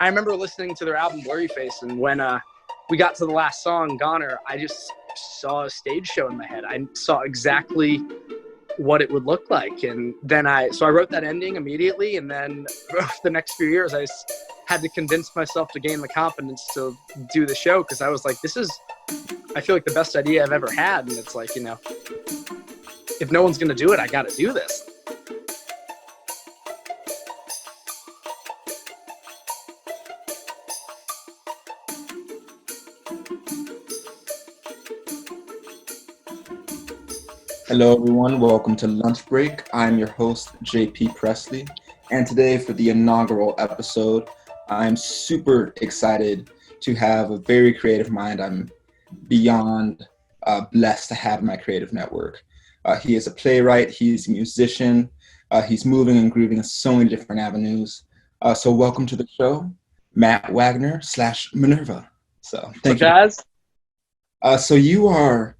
I remember listening to their album Blurry Face, and when we got to the last song, Goner, I just saw a stage show in my head. I saw exactly what it would look like, and then I wrote that ending immediately, and then the next few years I just had to convince myself to gain the confidence to do the show, because I was like, I feel like the best idea I've ever had, and it's like, if no one's gonna do it, I gotta do this. Hello everyone, welcome to Lunch Break. I'm your host, JP Pressley, and today for the inaugural episode, I'm super excited to have a very creative mind. I'm beyond blessed to have in my creative network. He is a playwright, he's a musician, he's moving and grooving in so many different avenues. So welcome to the show, Matt Wagner / MNERVA. So thank you. Guys. So you are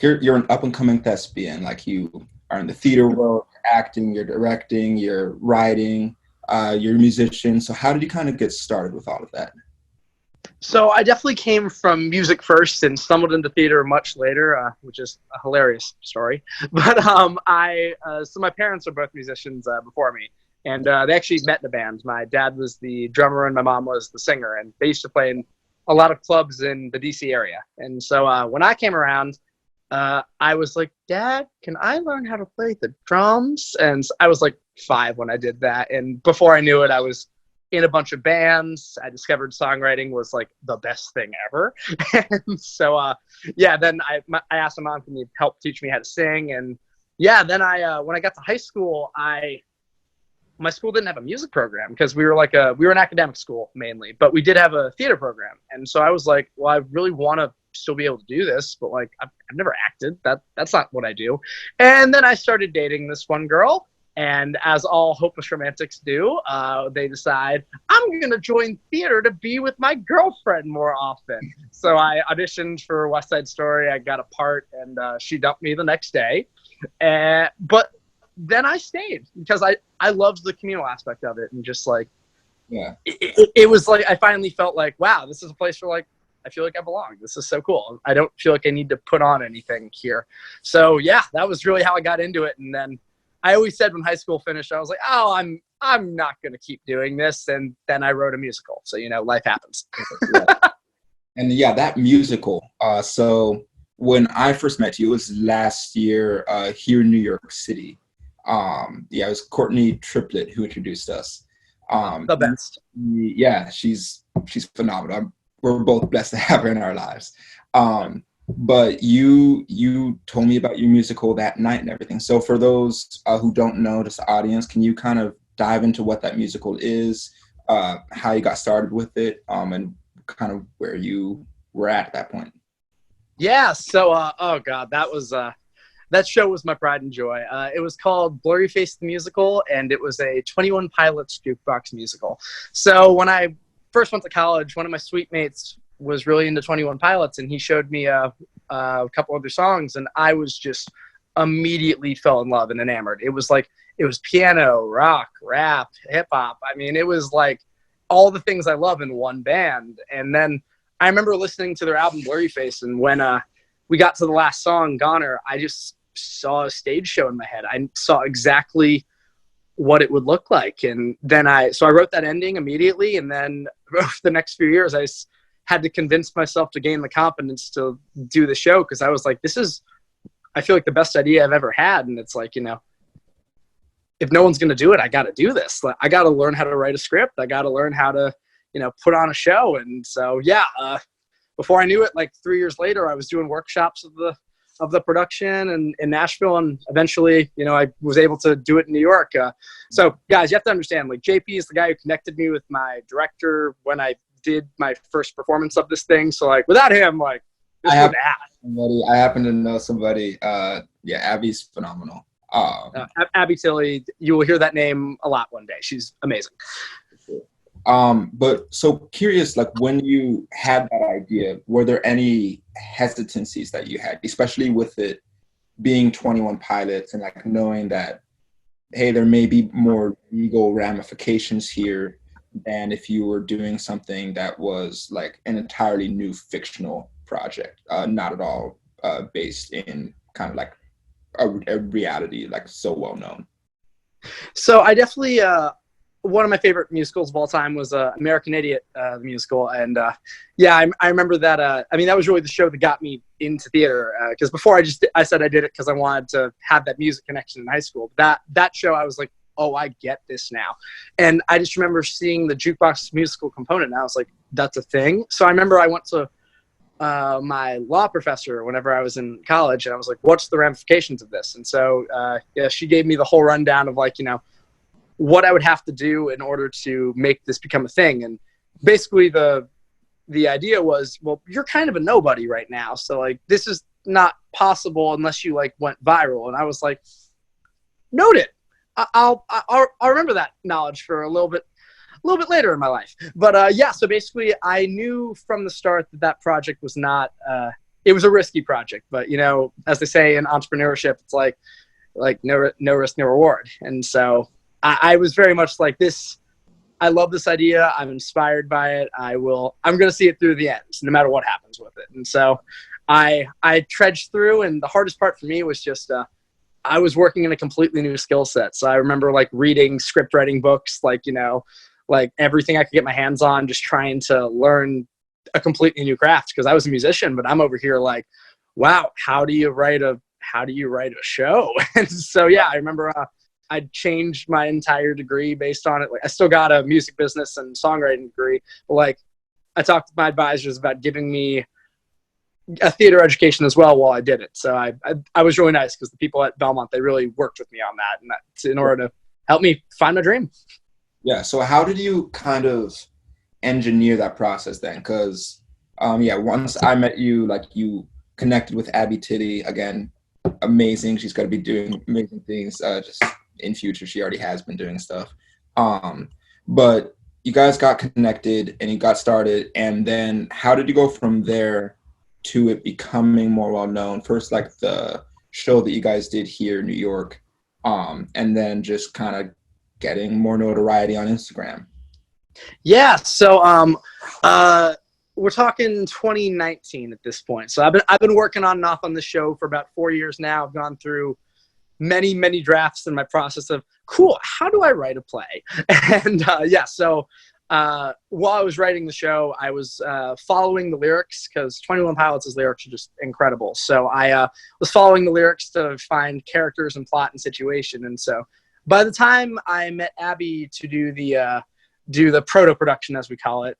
you're an up-and-coming thespian. Like, you are in the theater world, acting, you're directing, you're writing, you're a musician. So how did you kind of get started with all of that? So I definitely came from music first and stumbled into theater much later, which is a hilarious story. But so my parents are both musicians before me, and they actually met in a band. My dad was the drummer and my mom was the singer, and they used to play in a lot of clubs in the DC area. And so when I came around, I was like, Dad, can I learn how to play the drums? And I was like 5 when I did that. And before I knew it, I was in a bunch of bands. I discovered songwriting was like the best thing ever. And so, then I asked my mom, can you help teach me how to sing? And then when I got to high school, my school didn't have a music program because we were an academic school mainly, but we did have a theater program. And so I was like, well, I really want to still be able to do this, but like I've never acted. That's not what I do. And then I started dating this one girl, and as all hopeless romantics do, they decide I'm gonna join theater to be with my girlfriend more often. So I auditioned for West Side Story. I got a part, and she dumped me the next day. But then I stayed because I loved the communal aspect of it, and just like, it was like I finally felt like, wow, this is a place where like I feel like I belong. This is so cool. I don't feel like I need to put on anything here. So that was really how I got into it. And then I always said when high school finished, I was like, oh, I'm not going to keep doing this. And then I wrote a musical. So, life happens. And that musical. So when I first met you, it was last year here in New York City. It was Courtney Triplett who introduced us. The best. Yeah, she's phenomenal. We're both blessed to have her in our lives. But you told me about your musical that night and everything. So for those who don't know, this audience, can you kind of dive into what that musical is, how you got started with it, and kind of where you were at that point? Yeah. So, oh God, that show was my pride and joy. It was called Blurry Face the Musical, and it was a 21 Pilots jukebox musical. So when I first went to college, one of my suite mates was really into 21 Pilots, and he showed me a couple other songs, and I was just immediately fell in love and enamored. It was piano, rock, rap, hip hop. I mean, it was like all the things I love in one band. And then I remember listening to their album Blurry Face, and when we got to the last song, Goner, I just saw a stage show in my head. I saw exactly what it would look like. And then I wrote that ending immediately. And then the next few years, I had to convince myself to gain the confidence to do the show, because I was like, I feel like the best idea I've ever had. And it's like, if no one's going to do it, I got to do this. I got to learn how to write a script. I got to learn how to, put on a show. And so, before I knew it, like 3 years later, I was doing workshops of the production in Nashville, and eventually, I was able to do it in New York. So guys, you have to understand, like, JP is the guy who connected me with my director when I did my first performance of this thing. So like, without him, like, this wouldn't happen. I happen to know somebody. Abby's phenomenal. Abby Tilley, you will hear that name a lot one day. She's amazing. But so curious, like, when you had that idea, were there any hesitancies that you had, especially with it being 21 Pilots and like knowing that, hey, there may be more legal ramifications here than if you were doing something that was like an entirely new fictional project, not at all based in kind of like a reality like so well known? So I definitely, one of my favorite musicals of all time was American Idiot, the musical. And yeah, I remember that. I mean, that was really the show that got me into theater. Because before I said I did it because I wanted to have that music connection in high school. That show, I was like, oh, I get this now. And I just remember seeing the jukebox musical component. And I was like, that's a thing. So I remember I went to my law professor whenever I was in college, and I was like, what's the ramifications of this? And so yeah, she gave me the whole rundown of like, what I would have to do in order to make this become a thing. And basically the idea was, well, you're kind of a nobody right now, so like this is not possible unless you like went viral. And I was like, noted. I'll remember that knowledge for a little bit later in my life. But yeah, so basically I knew from the start that project was not, it was a risky project, but as they say in entrepreneurship, it's like no risk, no reward. And so I was very much like this. I love this idea. I'm inspired by it. I'm going to see it through the end, no matter what happens with it. And so I trudged through, and the hardest part for me was just, I was working in a completely new skill set. So I remember like reading script writing books, like everything I could get my hands on, just trying to learn a completely new craft. Cause I was a musician, but I'm over here like, wow, how do you write a show? And so, yeah, I remember, I changed my entire degree based on it. Like I still got a music business and songwriting degree, but like I talked to my advisors about giving me a theater education as well while I did it. So I was really nice because the people at Belmont, they really worked with me on that, and that's in order to help me find my dream. Yeah. So how did you kind of engineer that process then? Because yeah, once I met you, like you connected with Abby Titty, again, amazing. She's going to be doing amazing things just in future. She already has been doing stuff. But you guys got connected and you got started, and then how did you go from there to it becoming more well known? First, like the show that you guys did here in New York, and then just kind of getting more notoriety on Instagram. Yeah. So we're talking 2019 at this point. So I've been working on and off on the show for about 4 years now. I've gone through many drafts in my process of, cool, how do I write a play? And yeah, so while I was writing the show, I was following the lyrics, because 21 Pilots' lyrics are just incredible. So I was following the lyrics to find characters and plot and situation. And so by the time I met Abby to do the proto production, as we call it,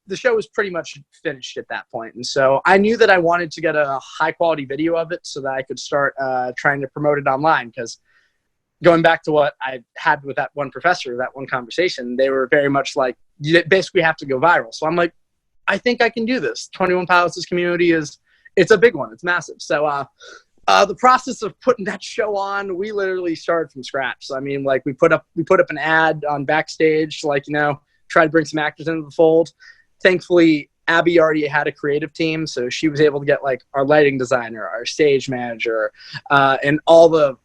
the show was pretty much finished at that point. And so I knew that I wanted to get a high quality video of it so that I could start trying to promote it online. Because going back to what I had with that one professor, that one conversation, they were very much like, you basically have to go viral. So I'm like, I think I can do this. 21 Pilots' community it's a big one. It's massive. So the process of putting that show on, we literally started from scratch. So I mean, like we put up an ad on Backstage, like, try to bring some actors into the fold. Thankfully, Abby already had a creative team, so she was able to get like our lighting designer, our stage manager, and all the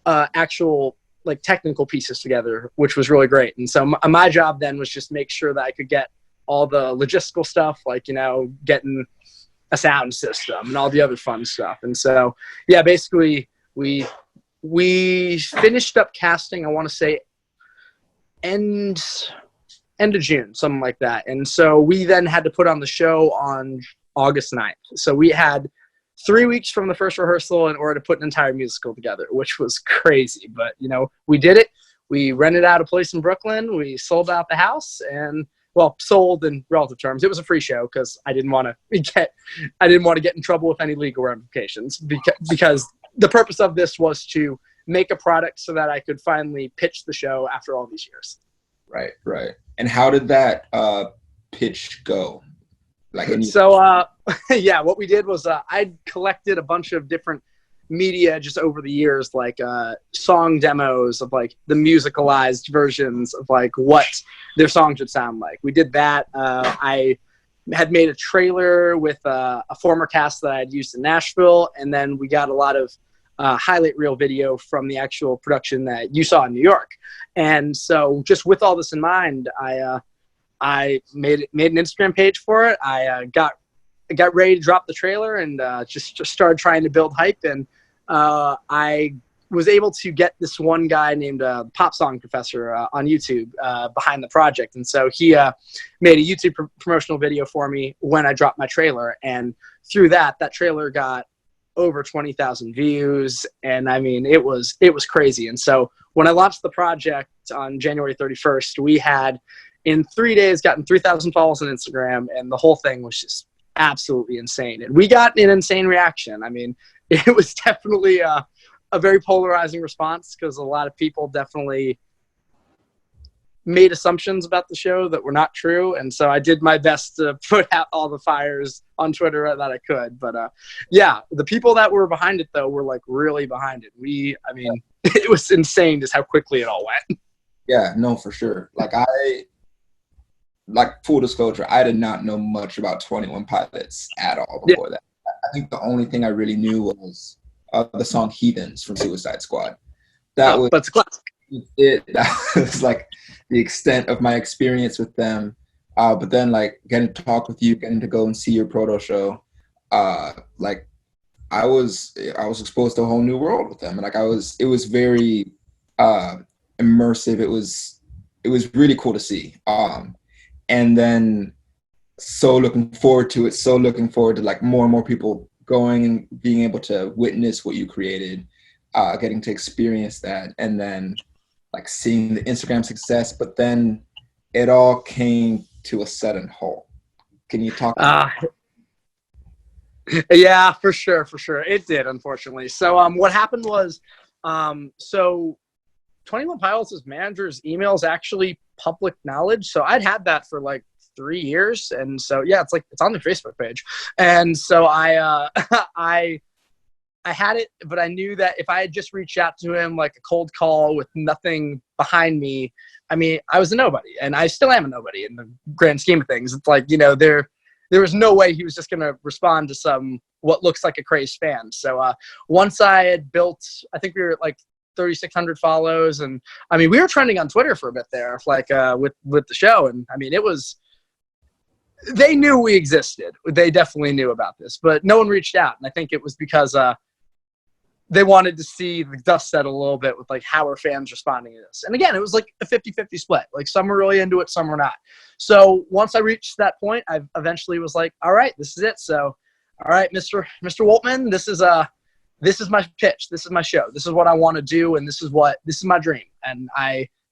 actual like technical pieces together, which was really great. And so my job then was just make sure that I could get all the logistical stuff, like, getting a sound system and all the other fun stuff. And so, yeah, basically we finished up casting, I want to say end of June, something like that. And so we then had to put on the show on August 9th. So we had 3 weeks from the first rehearsal in order to put an entire musical together, which was crazy. But, we did it. We rented out a place in Brooklyn. We sold out the house, and, well, sold in relative terms. It was a free show because I didn't want to get in trouble with any legal ramifications, because the purpose of this was to make a product so that I could finally pitch the show after all these years. Right. And how did that pitch go? Yeah, what we did was I collected a bunch of different media just over the years, like song demos of like the musicalized versions of like what their songs would sound like. We did that. I had made a trailer with a former cast that I had used in Nashville, and then we got a lot of highlight reel video from the actual production that you saw in New York. And so just with all this in mind, I made an Instagram page for it. I got ready to drop the trailer and just started trying to build hype. And I was able to get this one guy named Pop Song Professor on YouTube behind the project. And so he made a YouTube promotional video for me when I dropped my trailer. And through that trailer got over 20,000 views. And I mean, it was crazy. And so when I launched the project on January 31st, we had in 3 days gotten 3,000 followers on Instagram. And the whole thing was just absolutely insane. And we got an insane reaction. I mean, it was definitely a very polarizing response because a lot of people definitely made assumptions about the show that were not true. And so I did my best to put out all the fires on Twitter that I could. But yeah, the people that were behind it though were like really behind it. I mean, it was insane just how quickly it all went. Yeah, no, for sure. Like full disclosure, I did not know much about 21 Pilots at all before that. I think the only thing I really knew was the song Heathens from Suicide Squad. That was classic. That was like the extent of my experience with them. But then like getting to talk with you, getting to go and see your proto show, like I was exposed to a whole new world with them. And like it was very immersive. It was really cool to see. And then so looking forward to it, so looking forward to like more and more people going and being able to witness what you created, getting to experience that, and then like seeing the Instagram success, but then it all came to a sudden halt. Can you talk about Yeah, for sure. It did, unfortunately. So what happened was, so 21 Pilots' manager's email is actually public knowledge. So I'd had that for like 3 years. And so, yeah, it's on the Facebook page. And so I had it, but I knew that if I had just reached out to him like a cold call with nothing behind me, I mean, I was a nobody, and I still am a nobody in the grand scheme of things. It's like, you know, there was no way he was just going to respond to what looks like a crazed fan. So once I had built, I think we were at like 3,600 follows. And I mean, we were trending on Twitter for a bit there, like with the show. And I mean, they knew we existed. They definitely knew about this, but no one reached out. And I think it was because they wanted to see the dust settle a little bit with like how are fans responding to this. And again, it was like a 50-50 split. Like some were really into it, some were not. So once I reached that point, I eventually was like, all right, this is it. So, all right, Mr. Woltman, this is my pitch. This is my show. This is what I want to do. And this is my dream. And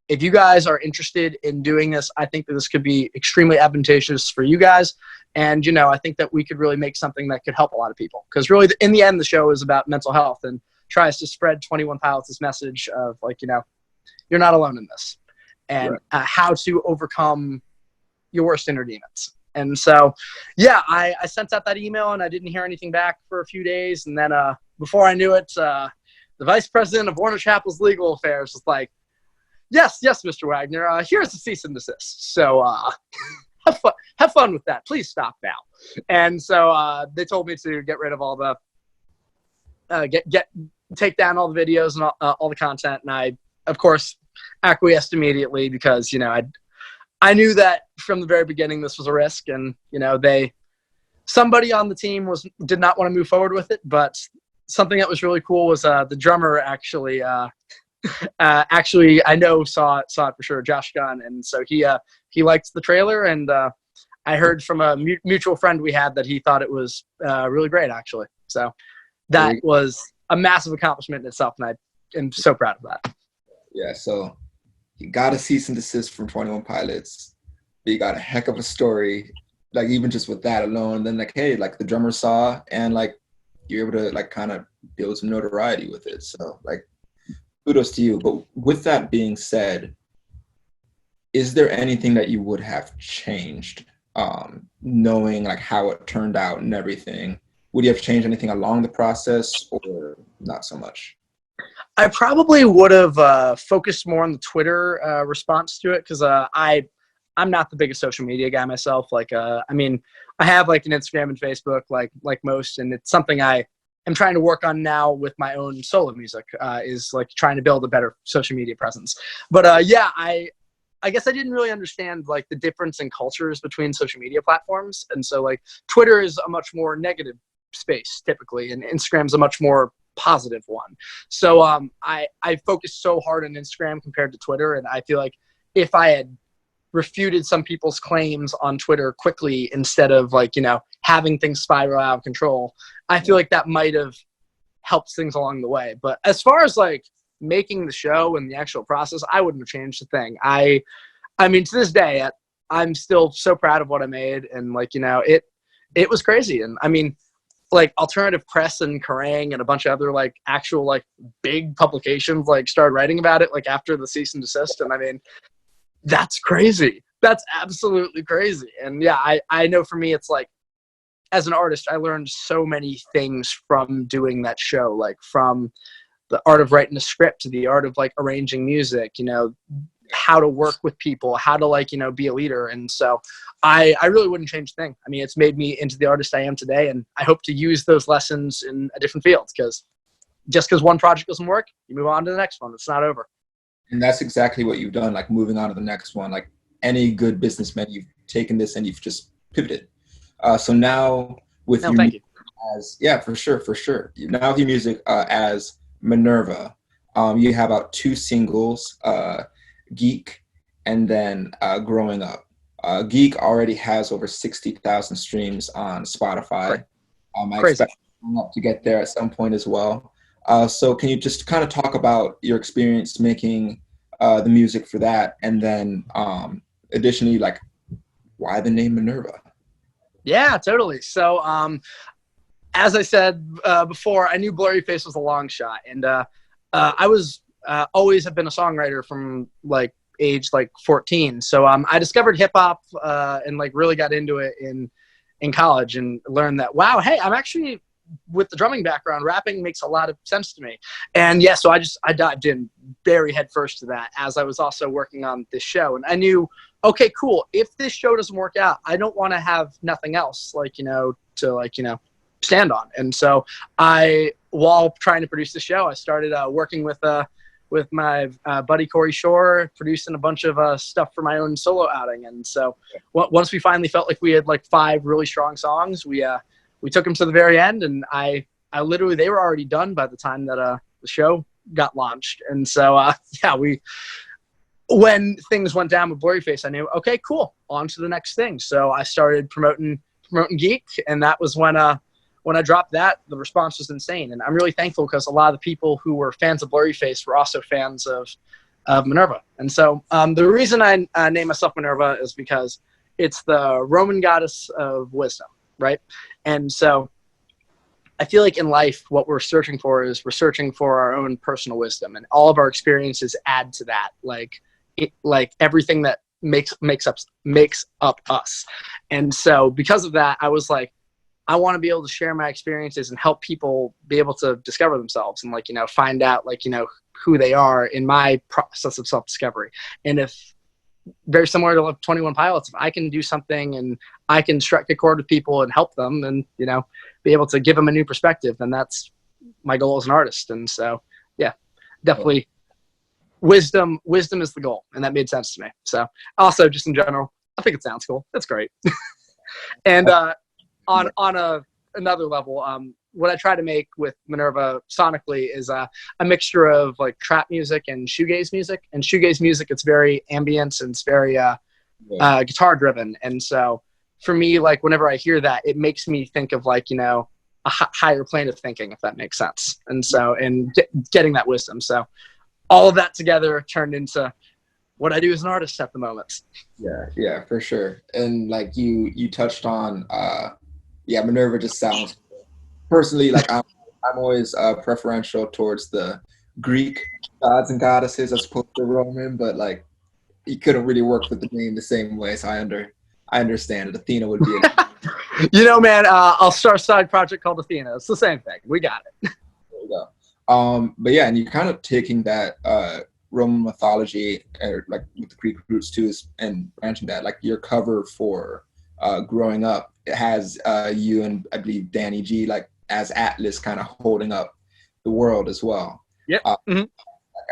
if you guys are interested in doing this, I think that this could be extremely advantageous for you guys. And, you know, I think that we could really make something that could help a lot of people. Because really, in the end, the show is about mental health and tries to spread 21 Pilots' message of, like, you know, you're not alone in this. And how to overcome your worst inner demons. And so, yeah, I sent out that email and I didn't hear anything back for a few days. And then before I knew it, the vice president of Warner Chappell's legal affairs was like, yes, Mr. Wagner, here's a cease and desist. So have fun with that. Please stop now. And so they told me to get rid of all the, take down all the videos and all the content. And I, of course, acquiesced immediately because, you know, I knew that from the very beginning this was a risk. And, you know, somebody on the team did not want to move forward with it. But something that was really cool was the drummer actually I know saw it for sure, Josh Gunn, and so he liked the trailer, and I heard from a mutual friend we had that he thought it was really great, actually. So that was a massive accomplishment in itself, and I am so proud of that. Yeah, so you got a cease and desist from 21 Pilots. You got a heck of a story, like even just with that alone. And then like, hey, like the drummer saw, and like you're able to like kind of build some notoriety with it. So like, kudos to you. But with that being said, is there anything that you would have changed, knowing like how it turned out and everything? Would you have changed anything along the process or not so much? I probably would have focused more on the Twitter response to it, because I'm not the biggest social media guy myself. Like, I mean, I have like an Instagram and Facebook, like most, and it's something I am trying to work on now with my own solo music, is like trying to build a better social media presence. But yeah, I guess I didn't really understand like the difference in cultures between social media platforms. And so like Twitter is a much more negative space typically, and Instagram's a much more positive one. So I focused so hard on Instagram compared to Twitter. And I feel like if I had refuted some people's claims on Twitter quickly instead of like, having things spiral out of control, I feel like that might have helped things along the way. But as far as like making the show and the actual process, I wouldn't have changed a thing. I mean, to this day, I'm still so proud of what I made. And like, it was crazy. And I mean, like Alternative Press and Kerrang and a bunch of other like actual like big publications like started writing about it like after the cease and desist. And I mean, that's crazy. That's absolutely crazy. And yeah, I know for me, it's like, as an artist, I learned so many things from doing that show, like from the art of writing a script to the art of like arranging music, how to work with people, how to like, be a leader. And so I really wouldn't change a thing. I mean, it's made me into the artist I am today. And I hope to use those lessons in a different field, because just because one project doesn't work, you move on to the next one. It's not over. And that's exactly what you've done, like moving on to the next one. Like any good businessman, you've taken this and you've just pivoted. So now with your thank you. yeah, for sure. Now with your music as MNERVA, you have out 2 singles, Geek and then Growing Up. Geek already has over 60,000 streams on Spotify. I expect Growing Up to get there at some point as well. So can you just kind of talk about your experience making the music for that, and then additionally, like, why the name MNERVA? Yeah, totally. So as I said before, I knew Blurryface was a long shot, and I was always have been a songwriter from like age like 14. So I discovered hip hop and like really got into it in college, and learned that, wow, hey, I'm actually, with the drumming background, rapping makes a lot of sense to me. And yeah, so I dived in very headfirst to that as I was also working on this show. And I knew, okay, cool, if this show doesn't work out, I don't want to have nothing else like, to like, stand on. And so while trying to produce the show, I started working with my buddy Corey Shore, producing a bunch of stuff for my own solo outing. And so once we finally felt like we had like 5 really strong songs, we took them to the very end, and I literally, they were already done by the time that the show got launched. And so yeah, when things went down with Blurryface, I knew, okay, cool, on to the next thing. So I started promoting Geek, and that was when I dropped that, the response was insane. And I'm really thankful, because a lot of the people who were fans of Blurryface were also fans of MNERVA. And so the reason I named myself MNERVA is because it's the Roman goddess of wisdom, right? And so I feel like in life, what we're searching for is we're searching for our own personal wisdom, and all of our experiences add to that, like everything that makes up us. And so because of that, I was like, I want to be able to share my experiences and help people be able to discover themselves and like, find out like, who they are in my process of self-discovery. And if, very similar to 21 Pilots, if I can do something and I can strike a chord with people and help them and, be able to give them a new perspective, then that's my goal as an artist. And so, yeah, definitely wisdom is the goal. And that made sense to me. So also, just in general, I think it sounds cool. That's great. And on another level, what I try to make with MNERVA sonically is a mixture of like trap music and shoegaze music. And shoegaze music, it's very ambient and it's very guitar driven. And so for me, like whenever I hear that, it makes me think of like, a higher plane of thinking, if that makes sense. And so, and getting that wisdom. So all of that together turned into what I do as an artist at the moment. Yeah, for sure. And like you touched on, MNERVA just sounds, personally, like I'm always preferential towards the Greek gods and goddesses as opposed to Roman, but like you couldn't really work with the name the same way, so I understand it. Athena would be man, I'll start a side project called Athena. It's the same thing. We got it. There we go. But yeah, and you're kind of taking that Roman mythology, like with the Greek roots too, and branching that. Like your cover for Growing Up, it has you and I believe Danny G like as Atlas kind of holding up the world as well. Yep.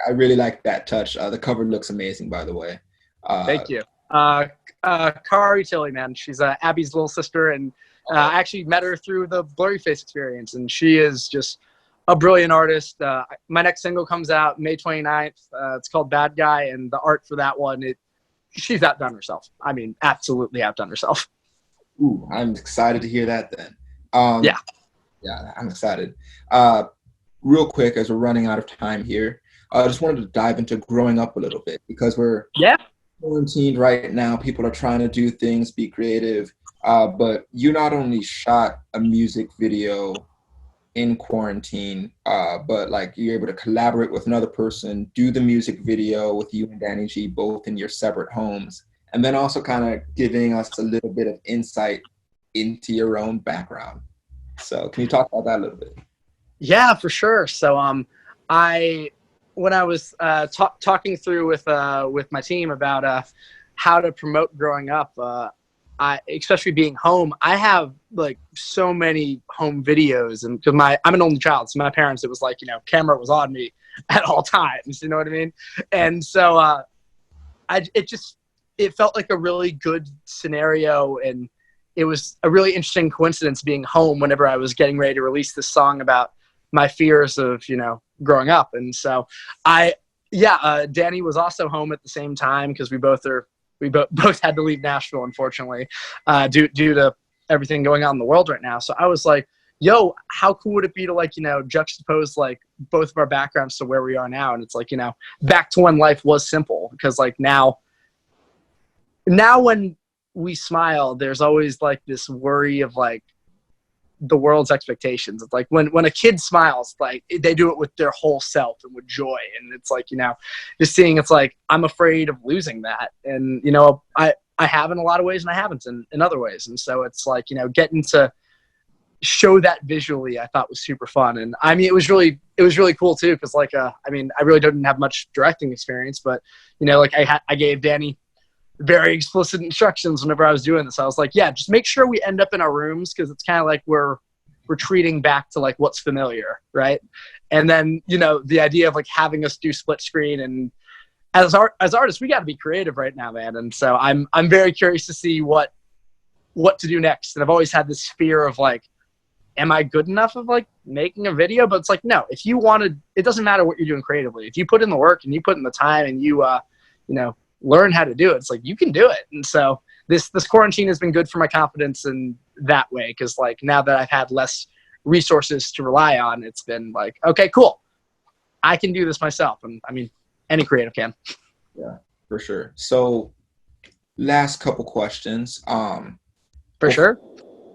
I really like that touch. The cover looks amazing, by the way. Thank you. Kari Tilly, man. She's Abby's little sister, and I actually met her through the Blurry Face experience, and she is just a brilliant artist. My next single comes out May 29th. It's called Bad Guy, and the art for that one, she's outdone herself. I mean, absolutely outdone herself. Ooh, I'm excited to hear that then. Yeah, I'm excited. Real quick, as we're running out of time here, I just wanted to dive into growing up a little bit, because we're quarantined right now. People are trying to do things, be creative. But you not only shot a music video in quarantine, but like you're able to collaborate with another person, do the music video with you and Danny G both in your separate homes, and then also kind of giving us a little bit of insight into your own background. So can you talk about that a little bit? Yeah, for sure. So when I was talking through with my team about how to promote growing up, especially being home, I have like so many home videos, and because I'm an only child, so my parents, it was like, camera was on me at all times, you know what I mean? And so it felt like a really good scenario, and it was a really interesting coincidence being home whenever I was getting ready to release this song about my fears of, growing up. And so Danny was also home at the same time, because we both had to leave Nashville, unfortunately, due to everything going on in the world right now. So I was like, yo, how cool would it be to juxtapose both of our backgrounds to where we are now? And it's back to when life was simple, because now when we smile, there's always this worry of the world's expectations. It's when a kid smiles, they do it with their whole self and with joy. And it's just seeing, it's I'm afraid of losing that. And, I have in a lot of ways, and I haven't in other ways. And so it's getting to show that visually, I thought was super fun. And I mean, it was really cool too. Cause I really didn't have much directing experience, but I gave Danny very explicit instructions whenever I was doing this. I was like, yeah, just make sure we end up in our rooms, because it's kind of we're retreating back to what's familiar, right? And then the idea of having us do split screen, and as artists, we got to be creative right now, man. And so I'm very curious to see what to do next. And I've always had this fear of am I good enough of making a video? But it's no, if you wanted, it doesn't matter what you're doing creatively. If you put in the work and you put in the time and you learn how to do it, it's you can do it. And so this quarantine has been good for my confidence in that way, because now that I've had less resources to rely on, it's been okay, cool, I can do this myself. And I mean, any creative can. Yeah, for sure. So last couple questions. For sure.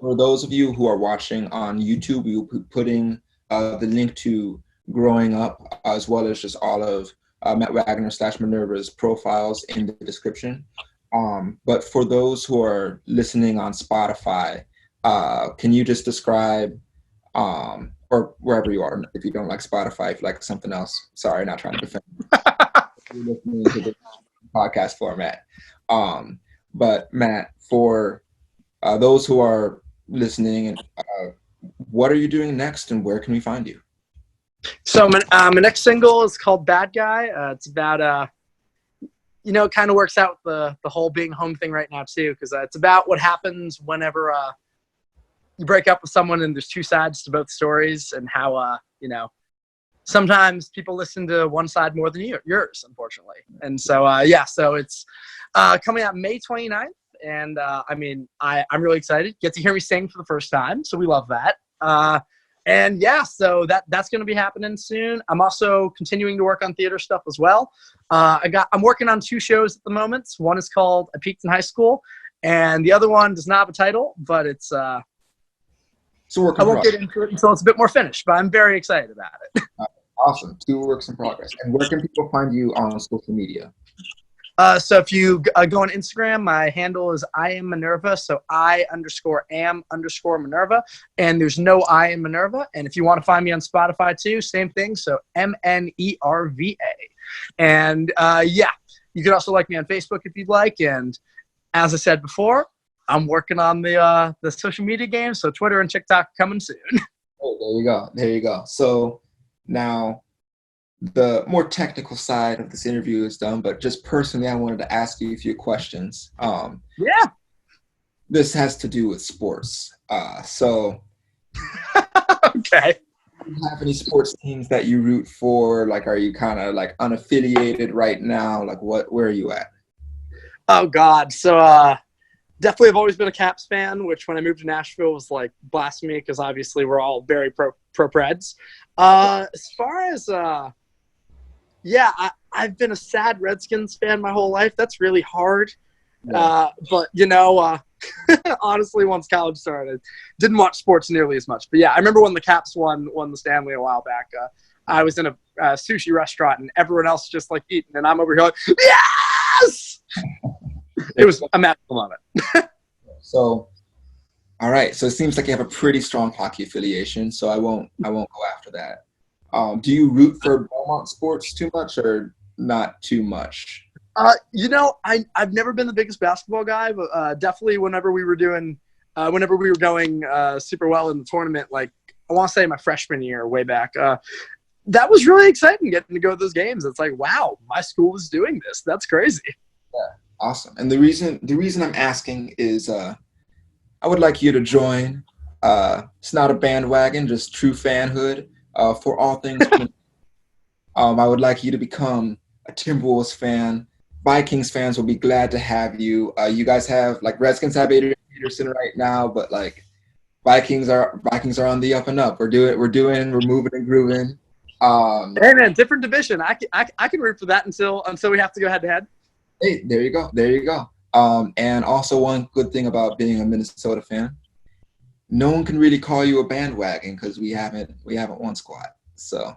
For those of you who are watching on YouTube, we will be putting the link to Growing Up, as well as just all of Matt Wagner / MNERVA's profiles in the description. But for those who are listening on Spotify, can you just describe, or wherever you are, if you don't like Spotify, if you like something else, sorry, not trying to defend you listening to the podcast format. But Matt, for those who are listening, what are you doing next, and where can we find you? So my next single is called Bad Guy. It's about, it kind of works out the whole being home thing right now too, because it's about what happens whenever you break up with someone, and there's two sides to both stories, and how, sometimes people listen to one side more than yours, unfortunately. And so, so it's coming out May 29th. And I'm really excited. Get to hear me sing for the first time, so we love that. And so that's going to be happening soon. I'm also continuing to work on theater stuff as well. I'm working on 2 shows at the moment. One is called I Peaked in High School, and the other one does not have a title, but it's I won't get into it until it's a bit more finished, but I'm very excited about it. Awesome. 2 works in progress. And where can people find you on social media? So if you go on Instagram, my handle is I am MNERVA. So I_am_Minerva. And there's no I in Minerva. And if you want to find me on Spotify too, same thing. So MNERVA. And you can also like me on Facebook if you'd like. And as I said before, I'm working on the social media game. So Twitter and TikTok coming soon. Oh, there you go. There you go. So now the more technical side of this interview is done, but just personally, I wanted to ask you a few questions. Yeah. This has to do with sports. So Okay. do you have any sports teams that you root for? Like, are you kind of like unaffiliated right now? Like, where are you at? Oh God. So definitely have always been a Caps fan, which when I moved to Nashville was like blasphemy because obviously we're all very pro Preds. As far as yeah, I've been a sad Redskins fan my whole life. That's really hard. Yeah. But honestly, once college started, didn't watch sports nearly as much. But yeah, I remember when the Caps won the Stanley a while back. I was in a sushi restaurant and everyone else just like eating, and I'm over here like, yes! It was a magical moment. So, all right. So it seems like you have a pretty strong hockey affiliation. So I won't go after that. Do you root for Belmont sports too much or not too much? I've never been the biggest basketball guy, but definitely whenever we were going super well in the tournament, like I want to say my freshman year, way back, that was really exciting getting to go to those games. It's like, wow, my school is doing this. That's crazy. Yeah, awesome. And the reason I'm asking is I would like you to join. It's not a bandwagon, just true fanhood for all things. I would like you to become a Timberwolves fan. Vikings fans will be glad to have you. You guys have like Redskins have Adrian Peterson right now, but like Vikings are on the up and up. We're moving and grooving. Hey man, different division. I can root for that until we have to go head to head. Hey, there you go. And also one good thing about being a Minnesota fan, no one can really call you a bandwagon because we haven't won squat. So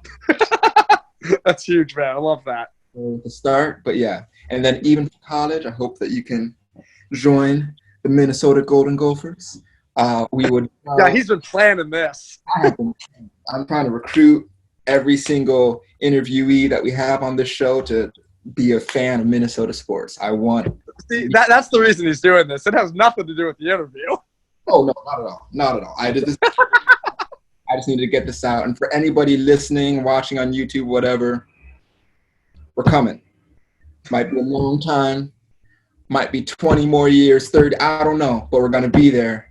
that's huge, man. I love that. To start, but yeah, and then even for college, I hope that you can join the Minnesota Golden Gophers. We would. Yeah, he's been planning this. I'm trying to recruit every single interviewee that we have on this show to be a fan of Minnesota sports. I want. See, that's the reason he's doing this. It has nothing to do with the interview. Oh no, not at all. Not at all. I did this. I just needed to get this out. And for anybody listening, watching on YouTube, whatever, we're coming. Might be a long time. Might be 20 more years, 30. I don't know, but we're gonna be there.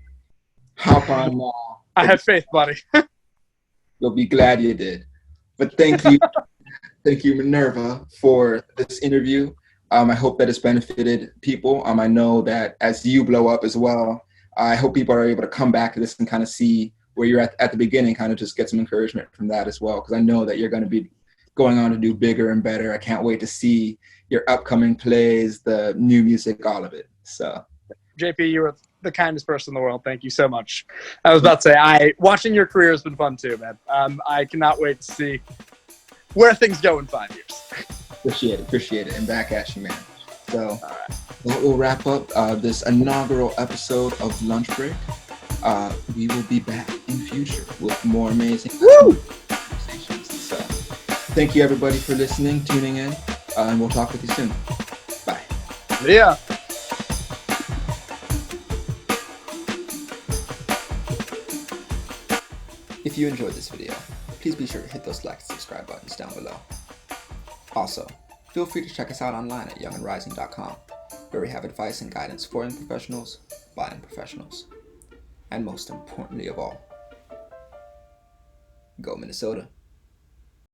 Hop on now. I have faith, buddy. You'll be glad you did. But thank you, thank you, MNERVA, for this interview. I hope that it's benefited people. I know that as you blow up as well, I hope people are able to come back to this and kind of see where you're at the beginning, kind of just get some encouragement from that as well, because I know that you're going to be going on to do bigger and better. I can't wait to see your upcoming plays, the new music, all of it. So, JP, you were the kindest person in the world. Thank you so much. I was about to say, watching your career has been fun too, man. I cannot wait to see where things go in 5 years. Appreciate it. And back at you, man. So that will wrap up this inaugural episode of Lunch Break. We will be back in future with more amazing conversations. So thank you everybody for listening, tuning in, and we'll talk with you soon. Bye. Yeah. If you enjoyed this video, please be sure to hit those like and subscribe buttons down below. Also, feel free to check us out online at youngandrising.com, where we have advice and guidance for young professionals by young professionals. And most importantly of all, go Minnesota.